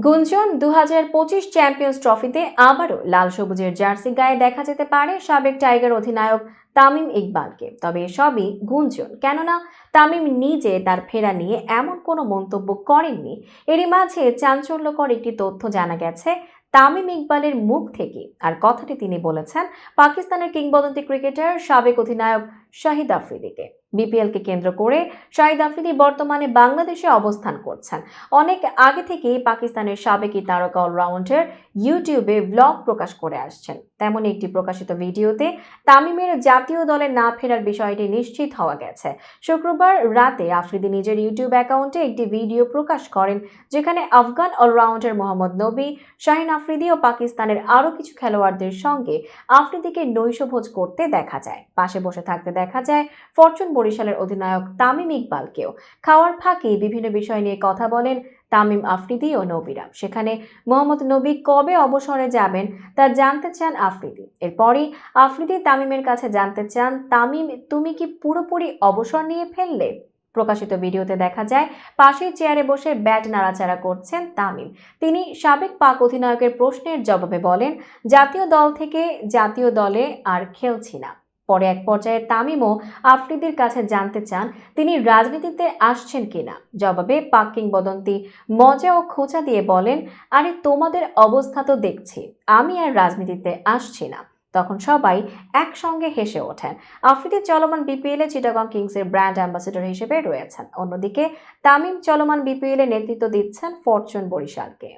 গুঞ্জন ২০২৫ চ্যাম্পিয়ন্স ট্রফিতে আবারও লাল সবুজের জার্সি গায়ে দেখা যেতে পারে সাবেক টাইগার অধিনায়ক তামিম ইকবালকে। তবে এসবই গুঞ্জন, কেননা তামিম নিজে তার ফেরা নিয়ে এমন কোনো মন্তব্য করেননি। এরই মাঝে চাঞ্চল্যকর একটি তথ্য জানা গেছে তামিম ইকবালের মুখ থেকে। আর কথাটি তিনি বলেছেন পাকিস্তানের কিংবদন্তি ক্রিকেটার সাবেক অধিনায়ক শাহিদ আফ্রিদিকে। বিপিএলকে কেন্দ্র করে শাহিদ আফ্রিদি বর্তমানে বাংলাদেশে অবস্থান করছেন। অনেক আগে থেকেই পাকিস্তানের সাবেক এই তারকা অলরাউন্ডার ইউটিউবে ব্লগ প্রকাশ করে আসছেন। তেমনই একটি প্রকাশিত ভিডিওতে তামিমের জাতীয় দলে না ফেরার বিষয়টি নিশ্চিত হওয়া গেছে। শুক্রবার রাতে আফ্রিদি নিজের ইউটিউব অ্যাকাউন্টে একটি ভিডিও প্রকাশ করেন, যেখানে আফগান অলরাউন্ডার মোহাম্মদ নবী, শাহিন আফ্রিদি ও পাকিস্তানের আরও কিছু খেলোয়াড়দের সঙ্গে আফ্রিদিকে নৈশভোজ করতে দেখা যায়। পাশে বসে থাকতে দেখা যায় ফরচুন বরিশালের অধিনায়ক তামিম ইকবালকেও। খাওয়ার ফাঁকে বিভিন্ন বিষয় নিয়ে কথা বলেন তামিম, আফ্রিদি ও নবীরা। সেখানে মোহাম্মদ নবী কবে অবসরে যাবেন তা জানতে চান আফ্রিদি। এরপরই আফ্রিদি তামিমের কাছে জানতে চান, তামিম, তুমি কি পুরোপুরি অবসর নিয়ে ফেললে? প্রকাশিত ভিডিওতে দেখা যায় পাশের চেয়ারে বসে ব্যাট নাড়াচাড়া করছেন তামিম। তিনি সাবেক পাক অধিনায়কের প্রশ্নের জবাবে বলেন, জাতীয় দল থেকে জাতীয় দলে আর খেলছি না। পরে এক পর্যায়ে তামিমও আফ্রিদির কাছে জানতে চান তিনি রাজনীতিতে আসছেন কিনা। জবাবে পাক কিংবদন্তি মজা ও খোঁচা দিয়ে বলেন, আরে তোমাদের অবস্থা তো দেখছি, আমি আর রাজনীতিতে আসছি না। তখন সবাই একসঙ্গে হেসে ওঠেন। আফ্রিদি চলমান বিপিএল এ চিটাগং কিংসের ব্র্যান্ড অ্যাম্বাসেডর হিসেবে রয়েছেন। অন্যদিকে তামিম চলমান বিপিএল এ নেতৃত্ব দিচ্ছেন ফরচুন বরিশালকে।